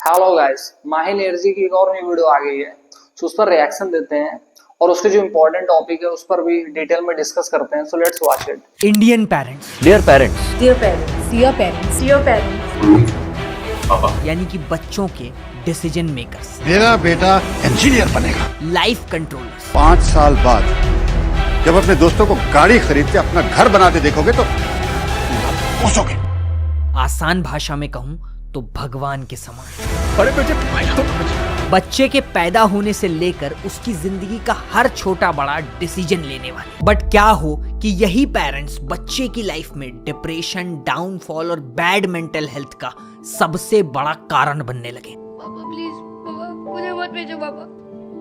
Hello guys, माही energy की एक और नई वीडियो आ गई है। सो उस पर रिएक्शन देते हैं और उसके जो इम्पोर्टेंट टॉपिक है उस पर भी डिटेल में डिस्कस करते हैं। So let's watch it. Indian parents, dear parents, Dear parents, dear parents, dear parents, यानी कि बच्चों के डिसीजन मेकर्स, मेरा बेटा इंजीनियर बनेगा। लाइफ कंट्रोलर्स, 5 साल बाद जब अपने दोस्तों को गाड़ी खरीद के अपना घर बनाते देखोगे तो पूछोगे। आसान भाषा में कहूं तो भगवान के समान। बड़े बेटे, बच्चे के पैदा होने से लेकर उसकी जिंदगी का हर छोटा बड़ा डिसीजन लेने वाले। बट क्या हो कि यही पेरेंट्स बच्चे की लाइफ में डिप्रेशन, डाउनफॉल और बैड मेंटल हेल्थ का सबसे बड़ा कारण बनने लगे। पापा प्लीज, पापा मुझे मत भेजो पापा,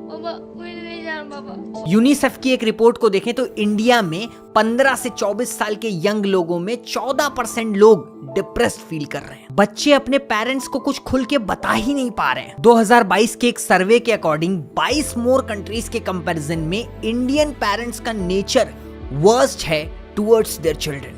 पापा मुझे नहीं जाना पापा। यूनिसेफ की एक रिपोर्ट को देखें तो इंडिया में 15 से 24 साल के यंग लोगों में 14% लोग डिप्रेस्ड फील कर रहे हैं। बच्चे अपने पेरेंट्स को कुछ खुल के बता ही नहीं पा रहे हैं। 2022 के एक सर्वे के अकॉर्डिंग 22 मोर कंट्रीज के कंपैरिजन में इंडियन पेरेंट्स का नेचर वर्स्ट है टुवर्ड्स देयर चिल्ड्रन।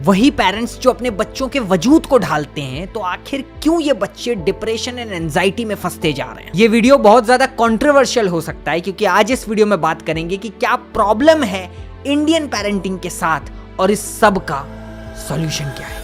वही पेरेंट्स जो अपने बच्चों के वजूद को ढालते हैं, तो आखिर क्यों ये बच्चे डिप्रेशन एंड एंजाइटी में फंसते जा रहे हैं? ये वीडियो बहुत ज्यादा कंट्रोवर्शियल हो सकता है, क्योंकि आज इस वीडियो में बात करेंगे कि क्या प्रॉब्लम है इंडियन पेरेंटिंग के साथ और इस सब का सॉल्यूशन क्या है।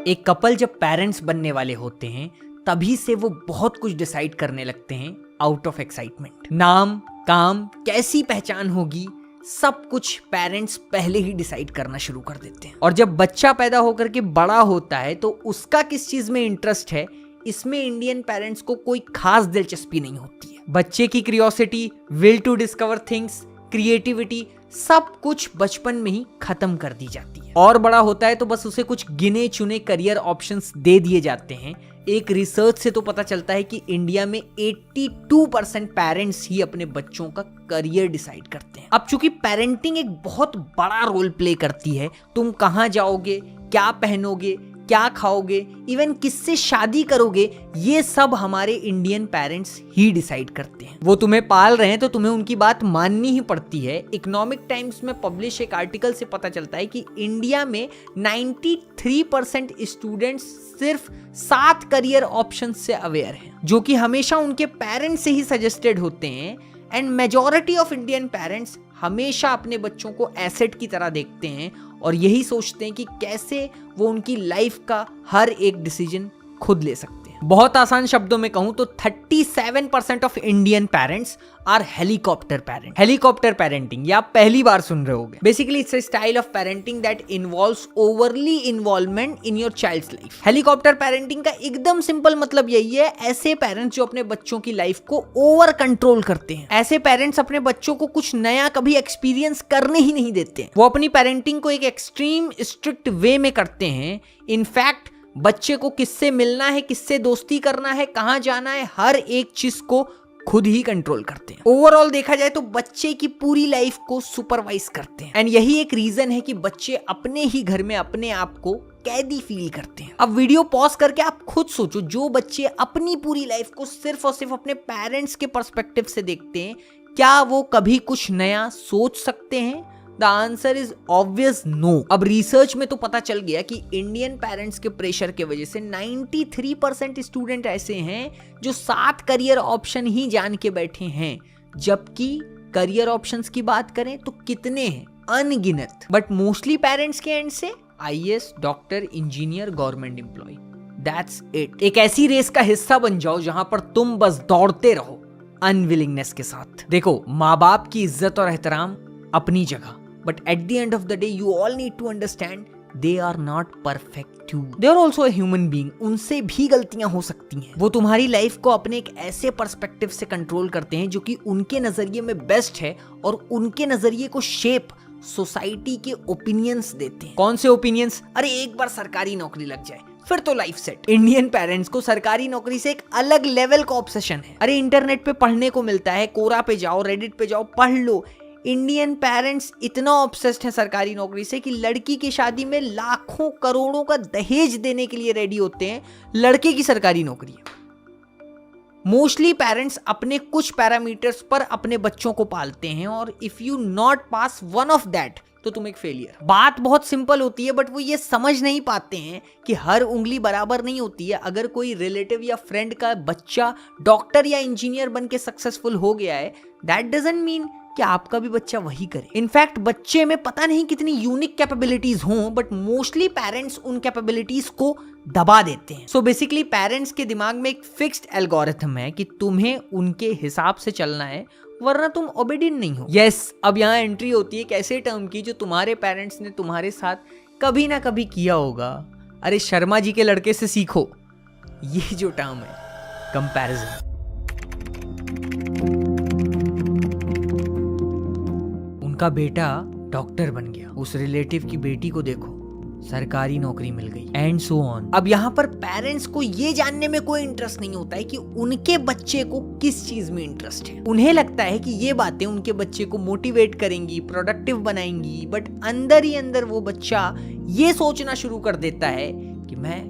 एक कपल जब पेरेंट्स बनने वाले होते हैं तभी से वो बहुत कुछ डिसाइड करने लगते हैं आउट ऑफ एक्साइटमेंट। नाम, काम, कैसी पहचान होगी, सब कुछ पेरेंट्स पहले ही डिसाइड करना शुरू कर देते हैं। और जब बच्चा पैदा होकर के बड़ा होता है तो उसका किस चीज में इंटरेस्ट है, इसमें इंडियन पेरेंट्स को कोई खास दिलचस्पी नहीं होती है। बच्चे की curiosity, will to discover things, creativity, सब कुछ बचपन में ही खत्म कर दी जाती है। और बड़ा होता है तो बस उसे कुछ गिने चुने करियर ऑप्शंस दे दिए जाते हैं। एक रिसर्च से तो पता चलता है कि इंडिया में 82% पेरेंट्स ही अपने बच्चों का करियर डिसाइड करते हैं। अब चूंकि पेरेंटिंग एक बहुत बड़ा रोल प्ले करती है, तुम कहां जाओगे, क्या पहनोगे, क्या खाओगे, इवन किससे शादी करोगे, ये सब हमारे इंडियन पेरेंट्स ही डिसाइड करते हैं। वो तुम्हें पाल रहे हैं तो तुम्हें उनकी बात माननी ही पड़ती है। इकोनॉमिक टाइम्स में पब्लिश एक आर्टिकल से पता चलता है कि इंडिया में 93% स्टूडेंट्स सिर्फ 7 करियर ऑप्शन से अवेयर हैं, जो कि हमेशा उनके पेरेंट्स से ही सजेस्टेड होते हैं। And majority of Indian parents हमेशा अपने बच्चों को एसेट की तरह देखते हैं और यही सोचते हैं कि कैसे वो उनकी लाइफ का हर एक डिसीजन खुद ले सकते हैं। बहुत आसान शब्दों में कहूं तो 37% of Indian parents are helicopter parent. Helicopter parenting ये आप पहली बार सुन रहे होंगे। Basically it's a style of parenting that involves overly involvement in your child's life. Helicopter parenting का एकदम सिंपल मतलब यही है, ऐसे पेरेंट्स जो अपने बच्चों की लाइफ को ओवर कंट्रोल करते हैं। ऐसे पेरेंट्स अपने बच्चों को कुछ नया कभी एक्सपीरियंस करने ही नहीं देते हैं। वो अपनी पेरेंटिंग को एक एक्सट्रीम स्ट्रिक्ट वे में करते हैं। इनफैक्ट बच्चे को किससे मिलना है, किससे दोस्ती करना है, कहां जाना है, हर एक चीज को खुद ही कंट्रोल करते हैं। ओवरऑल देखा जाए तो बच्चे की पूरी लाइफ को सुपरवाइज करते हैं। एंड यही एक रीजन है कि बच्चे अपने ही घर में अपने आप को कैदी फील करते हैं। अब वीडियो पॉज करके आप खुद सोचो, जो बच्चे अपनी पूरी लाइफ को सिर्फ और सिर्फ अपने पेरेंट्स के पर्सपेक्टिव से देखते हैं, क्या वो कभी कुछ नया सोच सकते हैं? The answer is obvious no. अब रिसर्च में तो पता चल गया कि इंडियन पेरेंट्स के प्रेशर के वजह से 93% स्टूडेंट ऐसे हैं जो 7 करियर ऑप्शन ही जान के बैठे हैं, जबकि करियर ऑप्शंस की बात करें तो कितने हैं? अनगिनत। बट मोस्टली पेरेंट्स के एंड से IAS, doctor, engineer, government employ, that's it. एक ऐसी रेस का हिस्सा बन जाओ जहां पर तुम बस दौड़ते रहो अनविलिंगनेस के साथ। देखो, माँ बाप की इज्जत और एहतराम अपनी जगह, but at the end of the day you all need to understand they are not perfect too. They are also a human being. उनसे भी गलतियां हो सकती हैं। वो तुम्हारी लाइफ को अपने एक ऐसे पर्सपेक्टिव से कंट्रोल करते हैं जो कि उनके नजरिए में बेस्ट है और उनके नजरिए को शेप सोसाइटी के ओपिनियंस देते हैं। कौन से ओपिनियंस? अरे एक बार सरकारी नौकरी लग जाए फिर तो लाइफ सेट। इंडियन पेरेंट्स को सरकारी नौकरी से एक अलग लेवल का ऑब्सेशन है। अरे इंटरनेट पे पढ़ने को मिलता है, कोरा पे जाओ, रेडिट पे जाओ, पढ़ लो। इंडियन पेरेंट्स इतना ऑब्सेस्ड है सरकारी नौकरी से कि लड़की की शादी में लाखों करोड़ों का दहेज देने के लिए रेडी होते हैं लड़के की सरकारी नौकरी है। मोस्टली पेरेंट्स अपने कुछ पैरामीटर्स पर अपने बच्चों को पालते हैं और if you not pass one of that तो तुम एक फेलियर। बात बहुत सिंपल होती है बट वो ये समझ नहीं पाते हैं कि हर उंगली बराबर नहीं होती है। अगर कोई रिलेटिव या फ्रेंड का बच्चा डॉक्टर या इंजीनियर बन के सक्सेसफुल हो गया है, दैट डजंट मीन कि आपका भी बच्चा वही करे। इनफैक्ट बच्चे में पता नहीं कितनी यूनिक कैपेबिलिटीज हों, बट मोस्टली पेरेंट्स उन कैपेबिलिटीज को दबा देते हैं। सो बेसिकली पेरेंट्स के दिमाग में एक फिक्स्ड एल्गोरिथम है कि तुम्हें उनके हिसाब से चलना है, वरना तुम ओबेडिएंट नहीं हो। यस, अब यहाँ एंट्री होती है एक ऐसे टर्म की जो तुम्हारे पेरेंट्स ने तुम्हारे साथ कभी ना कभी किया होगा। अरे शर्मा जी के लड़के से सीखो, ये जो टर्म है कंपैरिजन। उनका बेटा डॉक्टर बन गया, उस रिलेटिव की बेटी को देखो सरकारी नौकरी मिल गई, एंड सो ऑन। अब यहाँ पर पेरेंट्स को ये जानने में कोई इंटरेस्ट नहीं होता है कि उनके बच्चे को किस चीज में इंटरेस्ट है। उन्हें लगता है कि ये बातें उनके बच्चे को मोटिवेट करेंगी, प्रोडक्टिव बनाएंगी, बट अंदर ही अंदर वो बच्चा ये सोचना शुरू कर देता है कि मैं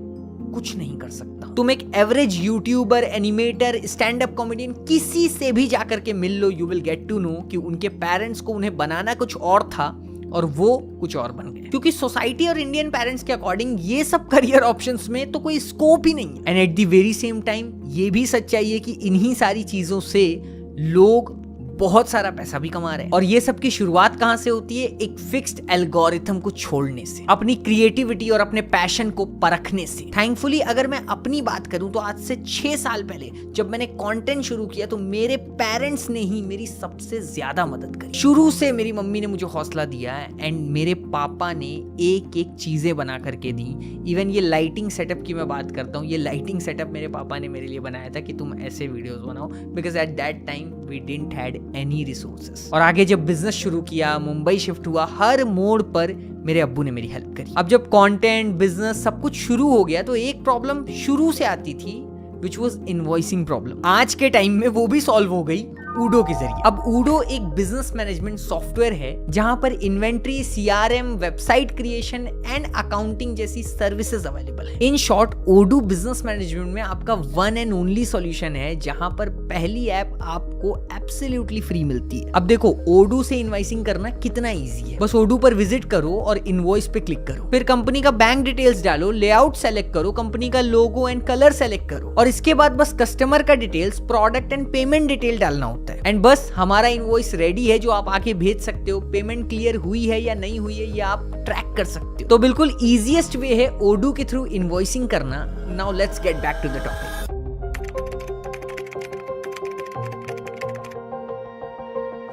कुछ नहीं कर सकता। तुम एक average YouTuber, animator, stand up comedian किसी से भी जाकर के मिल लो, you will get to know कि उनके पेरेंट्स को उन्हें बनाना कुछ और था और वो कुछ और बन गए, क्योंकि सोसाइटी और इंडियन पेरेंट्स के अकॉर्डिंग ये सब करियर ऑप्शंस में तो कोई स्कोप ही नहीं है। And at the very same time ये भी सच्चाई है कि इन्हीं सारी चीजों से लोग बहुत सारा पैसा भी कमा रहे हैं। और ये सब की शुरुआत कहां से होती है? एक फिक्स्ड एल्गोरिथम को छोड़ने से, अपनी क्रिएटिविटी और अपने पैशन को परखने से। थैंकफुली अगर मैं अपनी बात करूं तो आज से 6 साल पहले जब मैंने कंटेंट शुरू किया तो मेरे पेरेंट्स ने ही मेरी सबसे ज्यादा मदद करी। शुरू से मेरी मम्मी ने मुझे हौसला दिया एंड मेरे पापा ने एक एक चीजें बना करके दी। इवन ये लाइटिंग सेटअप की मैं बात करता हूँ, ये लाइटिंग सेटअप मेरे पापा ने मेरे लिए बनाया था कि तुम ऐसे वीडियोस बनाओ, because at that time we didn't had any resources. और आगे जब बिजनेस शुरू किया, मुंबई शिफ्ट हुआ, हर मोड़ पर मेरे अब्बू ने मेरी हेल्प करी। अब जब कंटेंट, बिजनेस सब कुछ शुरू हो गया तो एक प्रॉब्लम शुरू से आती थी, विच वॉज इनवॉइसिंग प्रॉब्लम। आज के टाइम में वो भी सॉल्व हो गई ऊडो के जरिए। अब ऊडो एक बिजनेस मैनेजमेंट सॉफ्टवेयर है जहां पर inventory, CRM, website creation and accounting जैसी सर्विसेज अवेलेबल है। इन शॉर्ट ओडो बिजनेस मैनेजमेंट में आपका वन एंड ओनली सॉल्यूशन है, जहां पर पहली ऐप आपको एब्सोल्युटली फ्री मिलती है। अब देखो ओडो से इनवॉइसिंग करना कितना इजी है। बस ओडो पर विजिट करो और इनवॉइस पे क्लिक करो, फिर कंपनी का बैंक डिटेल्स डालो, लेआउट सेलेक्ट करो, कंपनी का लोगो एंड कलर सेलेक्ट करो, और इसके बाद बस कस्टमर का details, product and payment detail डालना होता है। एंड बस हमारा इनवॉइस रेडी है जो आप आके भेज सकते हो। पेमेंट क्लियर हुई है या नहीं हुई है ये आप ट्रैक कर सकते हो। तो बिल्कुल इजीएस्ट वे है ओडो के थ्रू इनवॉइसिंग करना। Now let's get back to the topic.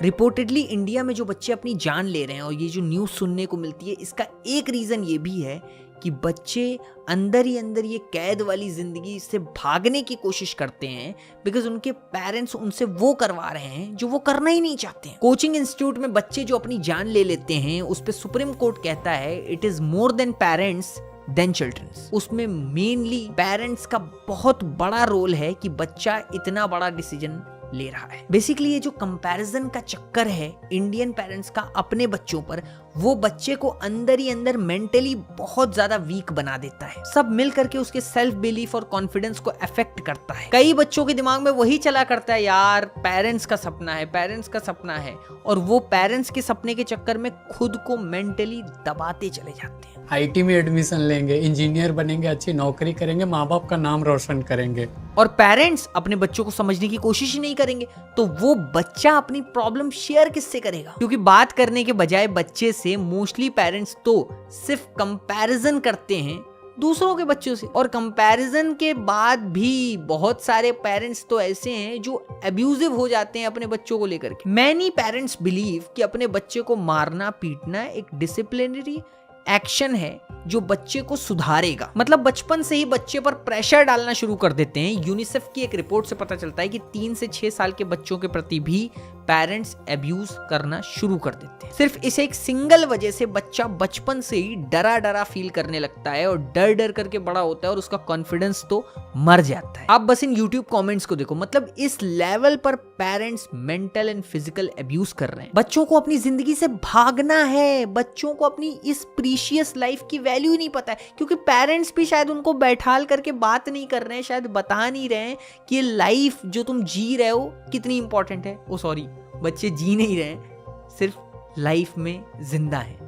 Reportedly India में जो बच्चे अपनी जान ले रहे हैं और ये जो न्यूज़ सुनने को मिलती है, इसका एक रीजन ये भी है कि बच्चे अंदर ही अंदर ये कैद वाली जिंदगी से भागने की कोशिश करते हैं, बिकॉज उनके पेरेंट्स उनसे वो करवा रहे हैं जो वो करना ही नहीं चाहते हैं। कोचिंग इंस्टीट्यूट में बच्चे जो अपनी जान ले लेते हैं, उस पे सुप्रीम कोर्ट कहता है it is more than parents than childrens. उसमें मेनली पेरेंट्स का बहुत बड़ा रोल है कि बच्चा इतना बड़ा डिसीजन ले रहा है। बेसिकली ये जो कंपैरिजन का चक्कर है इंडियन पेरेंट्स का अपने बच्चों पर, वो बच्चे को अंदर ही अंदर मेंटली बहुत ज्यादा वीक बना देता है। सब मिल करके उसके सेल्फ बिलीफ और कॉन्फिडेंस को अफेक्ट करता है। कई बच्चों के दिमाग में वही चला करता है, यार पेरेंट्स का सपना है, पेरेंट्स का सपना है, और वो पेरेंट्स के सपने के चक्कर में खुद को मेंटली दबाते चले जाते हैं। आईटी में एडमिशन लेंगे, इंजीनियर बनेंगे, अच्छी नौकरी करेंगे, माँ बाप का नाम रोशन करेंगे, और पेरेंट्स अपने बच्चों को समझने की कोशिश ही नहीं करेंगे, तो वो बच्चा अपनी प्रॉब्लम शेयर किससे करेगा? क्योंकि बात करने के बजाय बच्चे से मोस्टली पेरेंट्स तो सिर्फ कंपैरिजन करते हैं दूसरों के बच्चों से। और कंपैरिजन के बाद भी बहुत सारे पेरेंट्स तो ऐसे हैं जो अब्यूजिव हो जाते हैं अपने बच्चों को लेकर के। मैनी पेरेंट्स बिलीव कि अपने बच्चे को मारना पीटना एक डिसिप्लिनरी एक्शन है जो बच्चे को सुधारेगा। मतलब बचपन से ही बच्चे पर प्रेशर डालना शुरू कर देते हैं। यूनिसेफ की एक रिपोर्ट से पता चलता है कि 3 से 6 साल के बच्चों के प्रति भी पेरेंट्स अब्यूज करना शुरू कर देते हैं। सिर्फ इसे एक सिंगल वजह से बच्चा बचपन से ही डरा डरा फील करने लगता है और डर डर करके बड़ा होता है और उसका कॉन्फिडेंस तो मर जाता है। आप बस इन यूट्यूब कमेंट्स को देखो, मतलब इस लेवल पर parents mental and physical abuse कर रहे हैं। बच्चों को अपनी जिंदगी से भागना है, बच्चों को अपनी इस प्रीशियस लाइफ की वैल्यू ही नहीं पता है, क्योंकि पेरेंट्स भी शायद उनको बैठाल करके बात नहीं कर रहे हैं, शायद बता नहीं रहे हैं कि ये लाइफ जो तुम जी रहे हो कितनी इंपॉर्टेंट है। ओ सॉरी, बच्चे जी नहीं रहे हैं, सिर्फ लाइफ में जिंदा हैं।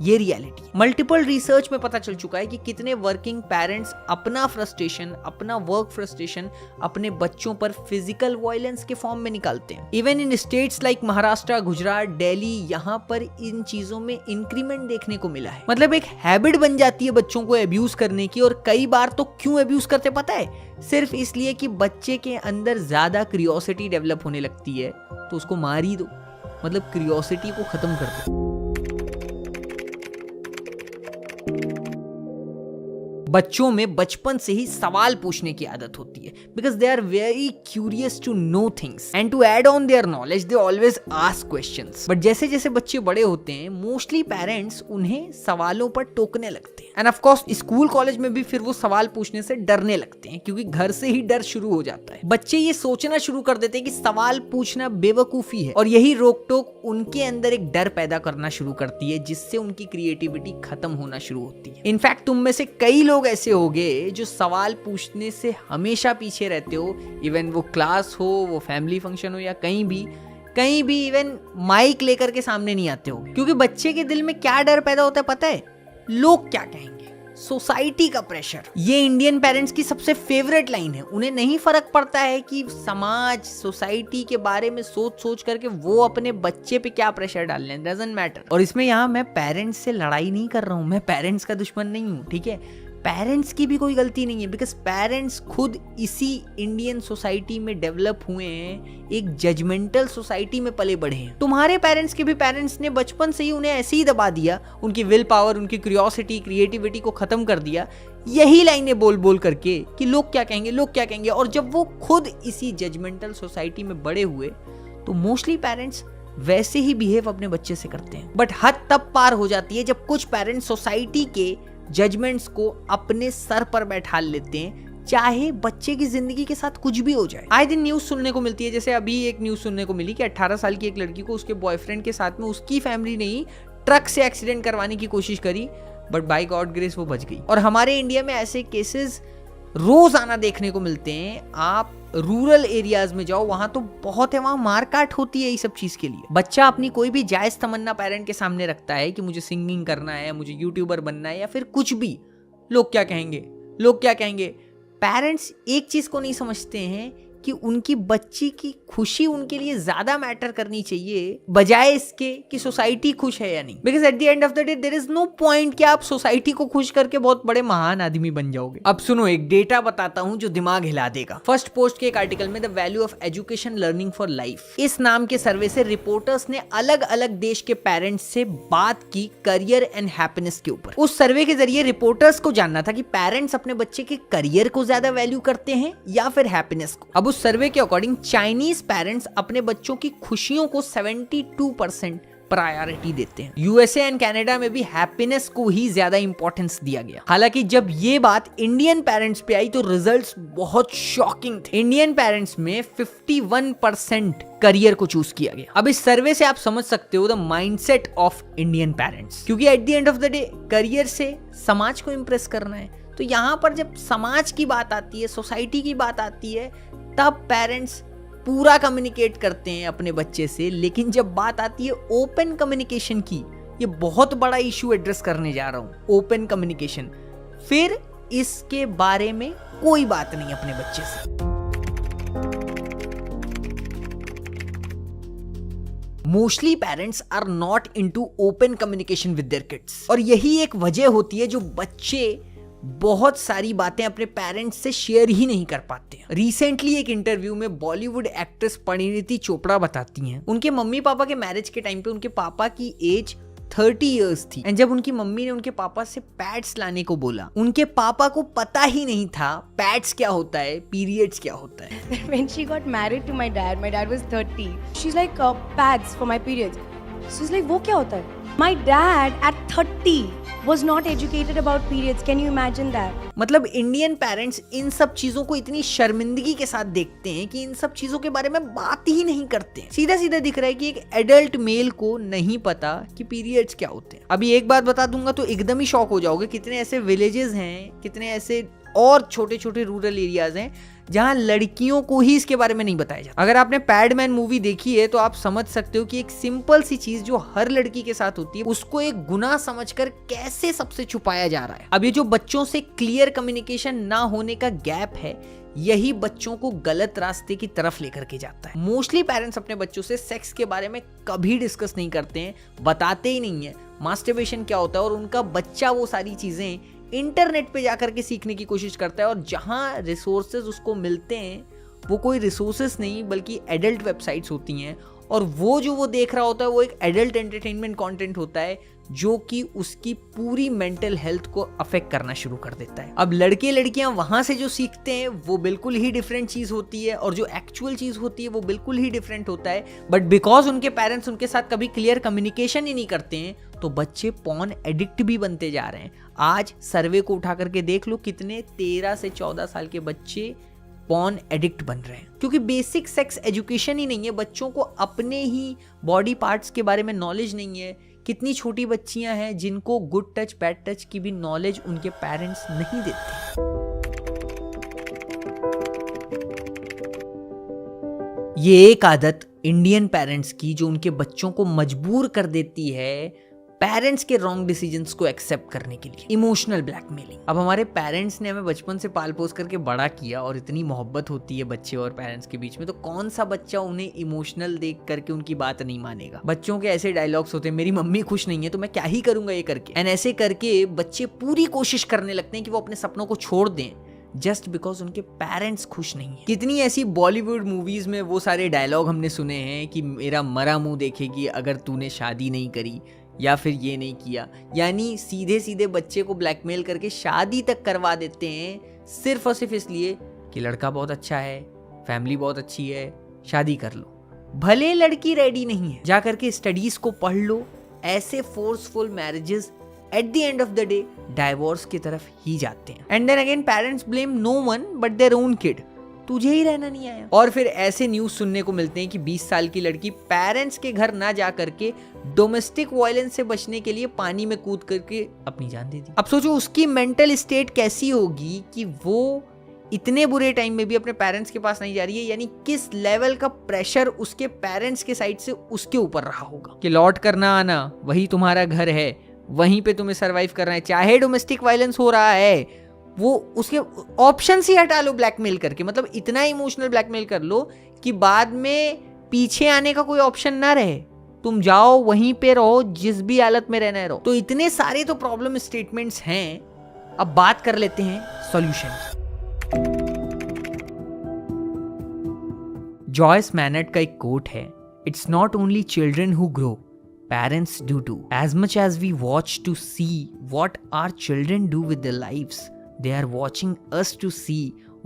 ये रियलिटी है। मल्टीपल रिसर्च में पता चल चुका है कि कितने वर्किंग पेरेंट्स अपना फ्रस्ट्रेशन, अपना वर्क फ्रस्ट्रेशन अपने बच्चों पर फिजिकल वायलेंस के फॉर्म में निकालते हैं। Even in states like Maharashtra, Gujarat, Delhi, यहाँ पर इन चीजों में इंक्रीमेंट देखने को मिला है। मतलब एक हैबिट बन जाती है बच्चों को अब्यूज करने की। और कई बार तो क्यों अब्यूज करते पता है? सिर्फ इसलिए कि बच्चे के अंदर ज्यादा क्यूरियोसिटी डेवलप होने लगती है, तो उसको मार ही दो। मतलब क्यूरियोसिटी को खत्म कर दो। बच्चों में बचपन से ही सवाल पूछने की आदत होती है, because they are very curious to know things and to add on their knowledge they always ask questions. But जैसे जैसे बच्चे बड़े होते हैं, मोस्टली पेरेंट्स उन्हें सवालों पर टोकने लगते हैं। End of course school college में भी फिर वो सवाल पूछने से डरने लगते हैं, क्योंकि घर से ही डर शुरू हो जाता है। बच्चे ये सोचना शुरू कर देते हैं कि सवाल पूछना बेवकूफी है, और यही रोक टोक उनके अंदर एक डर पैदा करना शुरू करती है, जिससे उनकी क्रिएटिविटी खत्म होना शुरू होती है। इनफैक्ट तुम में से कई लोग ऐसे होंगे जो सवाल पूछने से हमेशा पीछे रहते हो। इवन वो क्लास हो, वो फैमिली फंक्शन हो, या कहीं भी इवन माइक लेकर के सामने नहीं आते हो, क्योंकि बच्चे के दिल में क्या डर पैदा होता है पता है? लोग क्या कहेंगे, सोसाइटी का प्रेशर। ये इंडियन पेरेंट्स की सबसे फेवरेट लाइन है। उन्हें नहीं फर्क पड़ता है कि समाज, सोसाइटी के बारे में सोच करके वो अपने बच्चे पे क्या प्रेशर डाल रहे हैं, डजंट मैटर। और इसमें यहाँ मैं पेरेंट्स से लड़ाई नहीं कर रहा हूँ, मैं पेरेंट्स का दुश्मन नहीं हूँ, ठीक है? पेरेंट्स की भी कोई गलती नहीं है, बिकॉज पेरेंट्स खुद इसी इंडियन सोसाइटी में डेवलप हुए हैं, एक जजमेंटल सोसाइटी में पले बढ़े हैं। तुम्हारे पेरेंट्स के भी पेरेंट्स ने बचपन से ही उन्हें ऐसे ही दबा दिया, उनकी विल पावर, उनकी क्यूरियोसिटी, क्रिएटिविटी को खत्म कर दिया, यही लाइनें बोल बोल करके कि लोग क्या कहेंगे, लोग क्या कहेंगे। और जब वो खुद इसी जजमेंटल सोसाइटी में बड़े हुए, तो मोस्टली पेरेंट्स वैसे ही बिहेव अपने बच्चे से करते हैं। बट हद तब पार हो जाती है जब कुछ पेरेंट्स सोसाइटी के जजमेंट्स को अपने सर पर बैठा लेते हैं, चाहे बच्चे की जिंदगी के साथ कुछ भी हो जाए। आए दिन न्यूज सुनने को मिलती है, जैसे अभी एक न्यूज सुनने को मिली कि 18 साल की एक लड़की को उसके बॉयफ्रेंड के साथ में उसकी फैमिली ने ही ट्रक से एक्सीडेंट करवाने की कोशिश करी, बट बाय गॉड ग्रेस वो बच गई। और हमारे इंडिया में ऐसे केसेस रोजाना देखने को मिलते हैं। आप रूरल एरियाज में जाओ, वहां तो बहुत है, वहां मारकाट होती है इस सब चीज के लिए। बच्चा अपनी कोई भी जायज तमन्ना पेरेंट के सामने रखता है कि मुझे सिंगिंग करना है, मुझे यूट्यूबर बनना है, या फिर कुछ भी, लोग क्या कहेंगे, लोग क्या कहेंगे। पेरेंट्स एक चीज को नहीं समझते हैं कि उनकी बच्ची की खुशी उनके लिए ज्यादा मैटर करनी चाहिए, बजाय इसके कि सोसाइटी खुश है या नहीं। Because at the end of the day there is no point कि आप सोसाइटी को खुश करके बहुत बड़े महान आदमी बन जाओगे। अब सुनो, एक डेटा बताता हूं जो दिमाग हिला देगा। फर्स्ट पोस्ट के एक आर्टिकल में the value of education learning for life, इस नाम के सर्वे से रिपोर्टर्स ने अलग अलग देश के पेरेंट्स से बात की करियर एंड हैप्पीनेस के ऊपर। उस सर्वे के जरिए रिपोर्टर्स को जानना था कि पेरेंट्स अपने बच्चे के करियर को ज्यादा वैल्यू करते हैं या फिर हैप्पीनेस को। अब उस सर्वे के अकॉर्डिंग चाइनीज पेरेंट्स अपने बच्चों की खुशियों को 72% प्रायोरिटी देते हैं। यूएसए एंड कनाडा में भी हैप्पीनेस को ही ज्यादा इंपॉर्टेंस दिया गया। हालांकि जब ये बात इंडियन पेरेंट्स पे आई तो रिजल्ट्स बहुत शॉकिंग थे। इंडियन पेरेंट्स में 51% करियर को चूज किया गया। अब इस सर्वे से आप समझ सकते हो the mindset of Indian parents, क्योंकि at the end of the day career से समाज को इंप्रेस करना है। तो यहां पर जब समाज की बात आती है, सोसाइटी की बात आती है, तब पेरेंट्स पूरा कम्युनिकेट करते हैं अपने बच्चे से। लेकिन जब बात आती है ओपन कम्युनिकेशन की, ये बहुत बड़ा इशू एड्रेस करने जा रहा हूं, ओपन कम्युनिकेशन, फिर इसके बारे में कोई बात नहीं अपने बच्चे से। Mostly parents are not into open communication with their kids, और यही एक वजह होती है जो बच्चे बहुत सारी बातें अपने पेरेंट्स से शेयर ही नहीं कर पाते हैं। रिसेंटली एक इंटरव्यू में बॉलीवुड एक्ट्रेस परिणीति चोपड़ा बताती हैं, उनके मम्मी पापा के मैरिज के टाइम पे उनके पापा की एज 30 इयर्स थी, एंड जब उनकी मम्मी ने उनके पापा से पैड्स लाने को बोला, उनके पापा को पता ही नहीं था पैड्स क्या होता है, पीरियड्स क्या होता है। When she got married to my dad was 30. She's like, pads for my periods. She's like, वो क्या होता है? My dad at 30 was not educated about periods. Can you imagine that? मतलब इंडियन पेरेंट्स इन सब चीजों को इतनी शर्मिंदगी के साथ देखते हैं कि इन सब चीजों के बारे में बात ही नहीं करते हैं। सीधा सीधा दिख रहा है कि एक एडल्ट मेल को नहीं पता कि पीरियड्स क्या होते हैं। अभी एक बात बता दूंगा तो एकदम ही शॉक हो जाओगे, कितने ऐसे विलेजेस हैं, कितने ऐसे और छोटे छोटे रूरल एरियाज हैं जहां लड़कियों को ही इसके बारे में नहीं बताया जाता। अगर आपने पैडमैन मूवी देखी है तो आप समझ सकते हो कि एक सिंपल सी चीज जो हर लड़की के साथ होती है उसको एक गुनाह समझकर कैसे सबसे छुपाया जा रहा है। अब ये जो बच्चों से क्लियर कम्युनिकेशन ना होने का गैप है, यही बच्चों को गलत रास्ते की तरफ लेकर के जाता है। मोस्टली पेरेंट्स अपने बच्चों से सेक्स के बारे में कभी डिस्कस नहीं करते हैं, बताते ही नहीं है मास्टरबेशन क्या होता है, और उनका बच्चा वो सारी चीजें इंटरनेट पे जाकर के सीखने की कोशिश करता है। और जहां रिसोर्सेज उसको मिलते हैं वो कोई रिसोर्सेज नहीं बल्कि एडल्ट वेबसाइट्स होती हैं, और वो जो वो देख रहा होता है वो एक एडल्ट एंटरटेनमेंट कंटेंट होता है जो कि उसकी पूरी मेंटल हेल्थ को अफेक्ट करना शुरू कर देता है। अब लड़के लड़कियां वहां से जो सीखते हैं वो बिल्कुल ही डिफरेंट चीज होती है, और जो एक्चुअल चीज होती है वो बिल्कुल ही डिफरेंट होता है। बट बिकॉज उनके पेरेंट्स उनके साथ कभी क्लियर कम्युनिकेशन ही नहीं करते हैं तो बच्चे पॉर्न एडिक्ट भी बनते जा रहे हैं। आज सर्वे को उठा करके देख लो कितने 13 से 14 साल के बच्चे पॉर्न एडिक्ट बन रहे हैं, क्योंकि बेसिक सेक्स एजुकेशन ही नहीं है। बच्चों को अपने ही बॉडी पार्ट्स के बारे में नॉलेज नहीं है। कितनी छोटी बच्चियां हैं जिनको गुड टच बैड टच की भी नॉलेज उनके पेरेंट्स नहीं देते। ये एक आदत इंडियन पेरेंट्स की जो उनके बच्चों को मजबूर कर देती है पेरेंट्स के रॉन्ग डिसीजंस को एक्सेप्ट करने के लिए, इमोशनल ब्लैकमेलिंग। अब हमारे पेरेंट्स ने हमें बचपन से पाल पोस करके बड़ा किया और इतनी मोहब्बत होती है बच्चे और पेरेंट्स के बीच में, तो कौन सा बच्चा उन्हें इमोशनल देख करके उनकी बात नहीं मानेगा। बच्चों के ऐसे डायलॉग्स होते हैं, मेरी मम्मी खुश नहीं है तो मैं क्या ही करूंगा ये करके, एंड ऐसे करके बच्चे पूरी कोशिश करने लगते हैं कि वो अपने सपनों को छोड़ दें जस्ट बिकॉज उनके पेरेंट्स खुश नहीं है। कितनी ऐसी बॉलीवुड मूवीज में वो सारे डायलॉग हमने सुने हैं कि मेरा मरा मुंह देखेगी अगर तूने शादी नहीं करी, या फिर ये नहीं किया। यानी सीधे सीधे बच्चे को ब्लैकमेल करके शादी तक करवा देते हैं सिर्फ और सिर्फ इसलिए कि लड़का बहुत अच्छा है, फैमिली बहुत अच्छी है, शादी कर लो। भले लड़की रेडी नहीं है, जा करके स्टडीज को पढ़ लो। ऐसे forceful marriages at the end of the day divorce की तरफ ही जाते हैं। And then again parents blame no one but their own kid, तुझे ही रहना नहीं आया। और फिर ऐसे न्यूज सुनने को मिलते हैं कि 20 साल की लड़की पेरेंट्स के घर ना जा करके डोमेस्टिक वायलेंस से बचने के लिए पानी में कूद करके अपनी जान दे दी। अब सोचो उसकी मेंटल स्टेट कैसी होगी कि वो इतने बुरे टाइम में भी अपने पेरेंट्स के पास नहीं जा रही है। यानी किस लेवल का प्रेशर उसके पेरेंट्स के साइड से उसके ऊपर रहा होगा कि लौट कर ना आना, वही तुम्हारा घर है, वहीं पे तुम्हें सरवाइव करना है, चाहे डोमेस्टिक वायलेंस हो रहा है। वो उसके ऑप्शन ही हटा लो ब्लैकमेल करके, मतलब इतना इमोशनल ब्लैकमेल कर लो कि बाद में पीछे आने का कोई ऑप्शन ना रहे, तुम जाओ वहीं पे रहो, जिस भी हालत में रहना है रहो। तो इतने सारे तो प्रॉब्लम स्टेटमेंट्स हैं। अब बात कर लेते हैं सॉल्यूशन। जॉयस मैनर्ड का एक कोट है, it's not only children who grow, parents do too. As much as we watch to see what our children do with their lives, they are watching us to see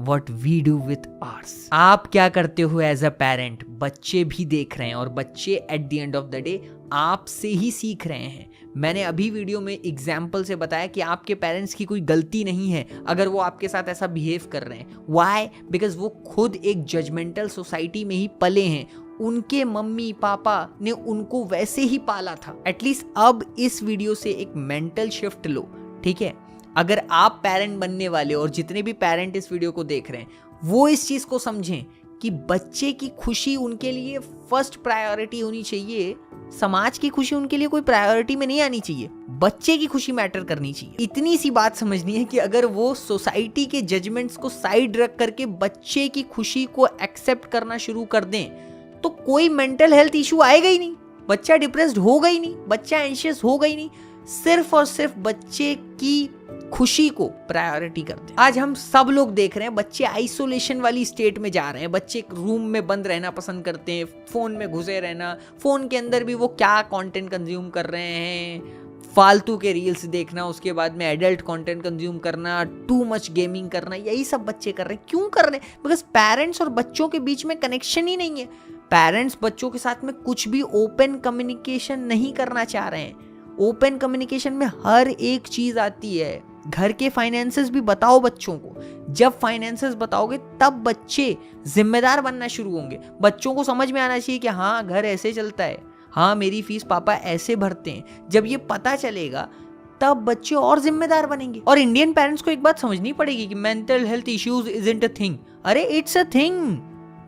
what we do with ours. आप क्या करते हो as a parent, बच्चे भी देख रहे हैं, और बच्चे eight the end of the day आपसे ही सीख रहे हैं। मैंने अभी वीडियो में एग्जाम्पल से बताया कि आपके पेरेंट्स की कोई गलती नहीं है अगर वो आपके साथ ऐसा बिहेव कर रहे हैं। वाई? बिकॉज वो खुद एक जजमेंटल सोसाइटी में ही पले हैं, उनके मम्मी पापा ने उनको वैसे ही पाला था। एटलीस्ट अब इस वीडियो से एक मेंटल शिफ्ट लो, ठीक है? अगर आप पेरेंट बनने वाले और जितने भी पेरेंट इस वीडियो को देख रहे हैं वो इस चीज को समझें कि बच्चे की खुशी उनके लिए फर्स्ट प्रायोरिटी होनी चाहिए। समाज की खुशी उनके लिए कोई प्रायोरिटी में नहीं आनी चाहिए, बच्चे की खुशी मैटर करनी चाहिए। इतनी सी बात समझनी है कि अगर वो सोसाइटी के जजमेंट्स को साइड रख करके बच्चे की खुशी को एक्सेप्ट करना शुरू कर दें तो कोई मेंटल हेल्थ इशू आएगा ही नहीं, बच्चा डिप्रेस्ड होगा ही नहीं, बच्चा एंशियस होगा ही नहीं। सिर्फ और सिर्फ बच्चे की खुशी को प्रायोरिटी करते हैं। आज हम सब लोग देख रहे हैं बच्चे आइसोलेशन वाली स्टेट में जा रहे हैं। बच्चे एक रूम में बंद रहना पसंद करते हैं, फोन में घुसे रहना, फोन के अंदर भी वो क्या कंटेंट कंज्यूम कर रहे हैं, फालतू के रील्स देखना, उसके बाद में एडल्ट कंटेंट कंज्यूम करना, टू मच गेमिंग करना, यही सब बच्चे कर रहे हैं। क्यों कर रहे हैं? बिकॉज पेरेंट्स और बच्चों के बीच में कनेक्शन ही नहीं है। पेरेंट्स बच्चों के साथ में कुछ भी ओपन कम्युनिकेशन नहीं करना चाह रहे हैं। ओपन कम्युनिकेशन में हर एक चीज आती है। घर के फाइनेंसेस भी बताओ बच्चों को। जब फाइनेंसेस बताओगे तब बच्चे जिम्मेदार बनना शुरू होंगे। बच्चों को समझ में आना चाहिए कि हाँ घर ऐसे चलता है, हाँ मेरी फीस पापा ऐसे भरते हैं। जब ये पता चलेगा तब बच्चे और जिम्मेदार बनेंगे। और इंडियन पेरेंट्स को एक बात समझनी पड़ेगी कि mental health issues isn't a thing. अरे it's a thing,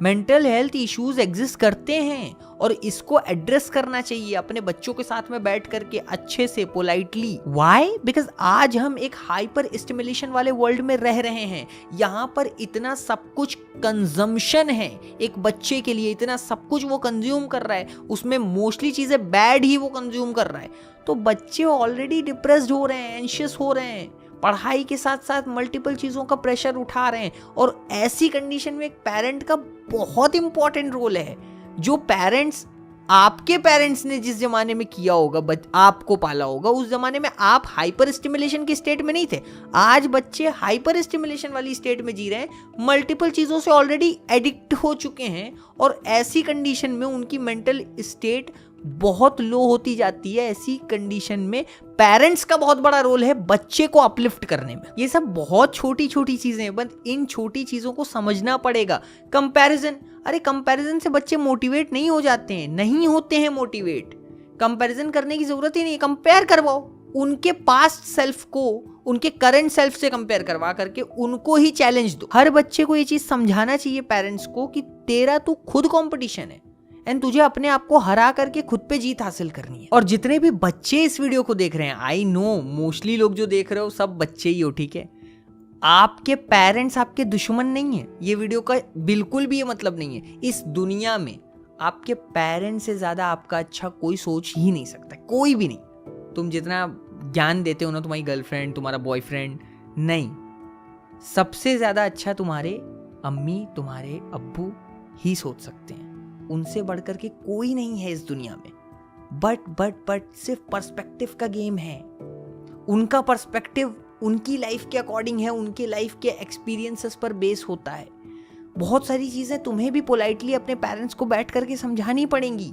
mental health issues exist करते हैं और इसको एड्रेस करना चाहिए अपने बच्चों के साथ में बैठ करके अच्छे से, पोलाइटली। व्हाई? बिकॉज आज हम एक हाइपर स्टिमुलेशन वाले वर्ल्ड में रह रहे हैं। यहाँ पर इतना सब कुछ कंजम्पशन है एक बच्चे के लिए, इतना सब कुछ वो कंज्यूम कर रहा है, उसमें मोस्टली चीजें बैड ही वो कंज्यूम कर रहा है। तो बच्चे ऑलरेडी डिप्रेस्ड हो रहे हैं, एंशियस हो रहे हैं, पढ़ाई के साथ साथ मल्टीपल चीजों का प्रेशर उठा रहे हैं। और ऐसी कंडीशन में एक पेरेंट का बहुत इंपॉर्टेंट रोल है। जो पेरेंट्स, आपके पेरेंट्स ने जिस जमाने में किया होगा, आपको पाला होगा, उस जमाने में आप हाइपर स्टिमुलेशन की स्टेट में नहीं थे। आज बच्चे हाइपर स्टिमुलेशन वाली स्टेट में जी रहे हैं, मल्टीपल चीजों से ऑलरेडी एडिक्ट हो चुके हैं और ऐसी कंडीशन में उनकी मेंटल स्टेट बहुत लो होती जाती है। ऐसी कंडीशन में पेरेंट्स का बहुत बड़ा रोल है बच्चे को अपलिफ्ट करने में। ये सब बहुत छोटी छोटी चीजें हैं, बस इन छोटी चीजों को समझना पड़ेगा। कंपैरिजन, अरे कंपैरिजन से बच्चे मोटिवेट नहीं हो जाते हैं, नहीं होते हैं मोटिवेट। कंपैरिजन करने की जरूरत ही नहीं, कंपेयर करवाओ उनके पास्ट सेल्फ को उनके करंट सेल्फ से कंपेयर करवा करके उनको ही चैलेंज दो। हर बच्चे को ये चीज समझाना चाहिए पेरेंट्स को कि तेरा तो खुद कंपटीशन है एंड तुझे अपने आप को हरा करके खुद पे जीत हासिल करनी है। और जितने भी बच्चे इस वीडियो को देख रहे हैं, आई नो मोस्टली लोग जो देख रहे हो सब बच्चे ही हो, ठीक है? आपके पेरेंट्स आपके दुश्मन नहीं है, ये वीडियो का बिल्कुल भी ये मतलब नहीं है। इस दुनिया में आपके पेरेंट्स से ज्यादा आपका अच्छा कोई सोच ही नहीं सकता, कोई भी नहीं। तुम जितना ज्ञान देते हो ना, तुम्हारी गर्लफ्रेंड, तुम्हारा बॉयफ्रेंड, नहीं, सबसे ज्यादा अच्छा तुम्हारे अम्मी, तुम्हारे अब्बू ही सोच सकते हैं। उनसे बढ़कर के कोई नहीं है इस दुनिया में। बट सिर्फ पर्सपेक्टिव का गेम है। उनका पर्सपेक्टिव उनकी लाइफ के अकॉर्डिंग है, उनके लाइफ के एक्सपीरियंसेस पर बेस होता है। बहुत सारी चीजें तुम्हें भी पोलाइटली अपने पेरेंट्स को बैठ करके समझानी पड़ेंगी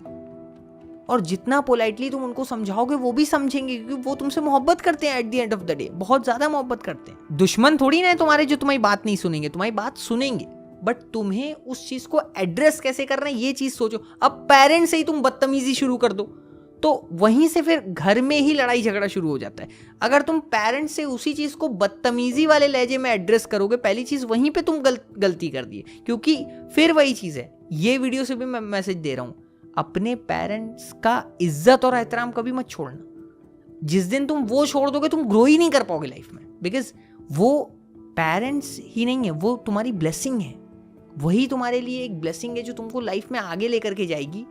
और जितना पोलाइटली तुम उनको समझाओगे वो भी समझेंगे, क्योंकि वो तुमसे मोहब्बत करते हैं। Eight the end of the day बहुत ज्यादा मोहब्बत करते हैं। दुश्मन थोड़ी ना है तुम्हारे जो तुम्हारी बात नहीं सुनेंगे, तुम्हारी बात सुनेंगे, बट तुम्हें उस चीज को एड्रेस कैसे करना है ये चीज सोचो। अब पेरेंट्स से ही तुम बदतमीजी शुरू कर दो तो वहीं से फिर घर में ही लड़ाई झगड़ा शुरू हो जाता है। अगर तुम पेरेंट्स से उसी चीज को बदतमीजी वाले लहजे में एड्रेस करोगे, पहली चीज वहीं पे तुम गलती कर दिए, क्योंकि फिर वही चीज है। ये वीडियो से भी मैं मैसेज दे रहा हूं, अपने पेरेंट्स का इज्जत और एहतराम कभी मत छोड़ना। जिस दिन तुम वो छोड़ दोगे तुम ग्रो ही नहीं कर पाओगे लाइफ में, बिकॉज वो पेरेंट्स ही नहीं है, वो तुम्हारी ब्लेसिंग है। वही तुम्हारे लिए एक ब्लेसिंग है जो तुमको लाइफ में आगे लेकर के जाएगी,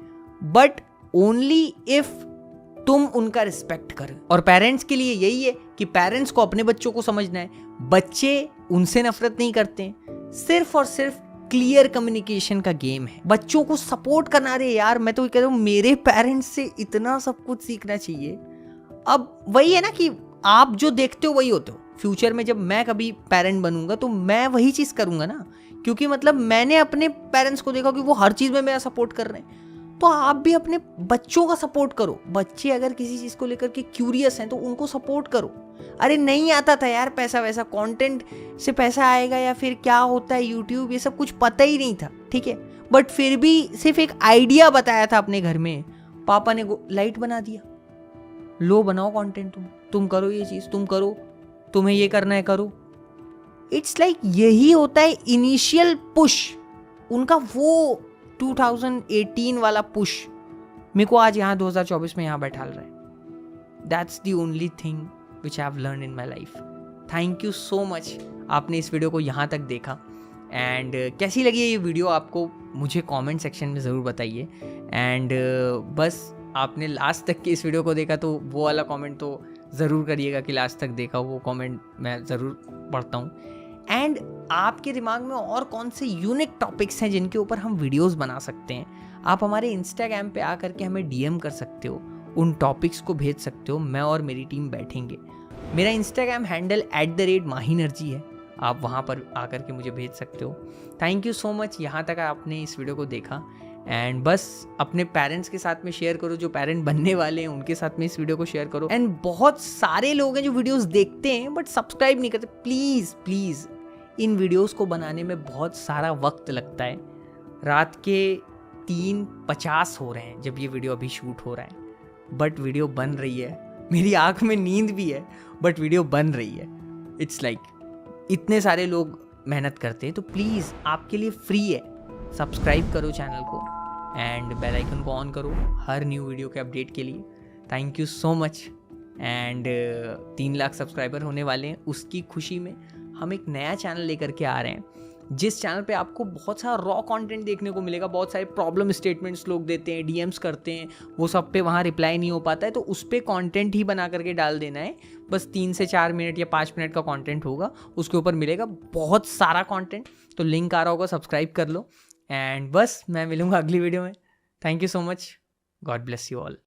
बट ओनली इफ तुम उनका रिस्पेक्ट करो। और पेरेंट्स के लिए यही है कि पेरेंट्स को अपने बच्चों को समझना है। बच्चे उनसे नफरत नहीं करते, सिर्फ और सिर्फ क्लियर कम्युनिकेशन का गेम है। बच्चों को सपोर्ट करना, रे यार मैं तो कह रहा हूं मेरे पेरेंट्स से इतना सब कुछ सीखना चाहिए। अब वही है ना कि आप जो देखते हो वही होते हो। फ्यूचर में जब मैं कभी पेरेंट बनूंगा तो मैं वही चीज करूंगा ना, क्योंकि मतलब मैंने अपने पेरेंट्स को देखा कि वो हर चीज में मेरा सपोर्ट कर रहे हैं। तो आप भी अपने बच्चों का सपोर्ट करो। बच्चे अगर किसी चीज को लेकर के क्यूरियस हैं तो उनको सपोर्ट करो। अरे नहीं आता था यार पैसा वैसा, कंटेंट से पैसा आएगा या फिर क्या होता है यूट्यूब, ये सब कुछ पता ही नहीं था, ठीक है, बट फिर भी सिर्फ एक आइडिया बताया था अपने घर में, पापा ने लाइट बना दिया, लो बनाओ कंटेंट, तुम करो ये चीज, तुम करो, तुम्हें ये करना है करो। इट्स लाइक यही होता है इनिशियल पुश उनका, वो 2018 वाला पुश मेरे को आज यहाँ 2024 में यहाँ बैठा रहा है। That's the only thing which I have learn in my life. Thank you so much, आपने इस वीडियो को यहाँ तक देखा। एंड कैसी लगी ये वीडियो आपको मुझे कमेंट सेक्शन में ज़रूर बताइए। एंड बस आपने लास्ट तक की इस वीडियो को देखा तो वो वाला कमेंट तो ज़रूर करिएगा कि लास्ट तक देखा, वो कमेंट मैं ज़रूर पढ़ता हूँ। एंड आपके दिमाग में और कौन से यूनिक टॉपिक्स हैं जिनके ऊपर हम वीडियोस बना सकते हैं, आप हमारे इंस्टाग्राम पे आ करके हमें डीएम कर सकते हो, उन टॉपिक्स को भेज सकते हो। मैं और मेरी टीम बैठेंगे। मेरा इंस्टाग्राम हैंडल @mahinergy है, आप वहाँ पर आकर के मुझे भेज सकते हो। थैंक यू सो मच, यहाँ तक आपने इस वीडियो को देखा। एंड बस अपने पेरेंट्स के साथ में शेयर करो, जो पेरेंट बनने वाले हैं उनके साथ में इस वीडियो को शेयर करो। एंड बहुत सारे लोग हैं जो वीडियोस देखते हैं बट सब्सक्राइब नहीं करते। प्लीज़ प्लीज़, इन वीडियोस को बनाने में बहुत सारा वक्त लगता है। रात के 3:50 हो रहे हैं जब ये वीडियो अभी शूट हो रहा है, बट वीडियो बन रही है। मेरी आंख में नींद भी है बट वीडियो बन रही है। इट्स लाइक इतने सारे लोग मेहनत करते हैं, तो प्लीज़ आपके लिए फ्री है, सब्सक्राइब करो चैनल को एंड बेल आइकन को ऑन करो हर न्यू वीडियो के अपडेट के लिए। Thank you so much. And 3 lakh subscriber होने वाले हैं, उसकी खुशी में हम एक नया चैनल लेकर के आ रहे हैं, जिस चैनल पे आपको बहुत सारा रॉ कंटेंट देखने को मिलेगा। बहुत सारे प्रॉब्लम स्टेटमेंट्स लोग देते हैं, डीएम्स करते हैं, वो सब पे वहाँ रिप्लाई नहीं हो पाता है, तो उस पर कॉन्टेंट ही बना करके डाल देना है। बस 3 से 4 मिनट या 5 मिनट का कॉन्टेंट होगा, उसके ऊपर मिलेगा बहुत सारा कॉन्टेंट। तो लिंक आ रहा होगा, सब्सक्राइब कर लो। एंड बस मैं मिलूँगा अगली वीडियो में। Thank you so much. God bless you all.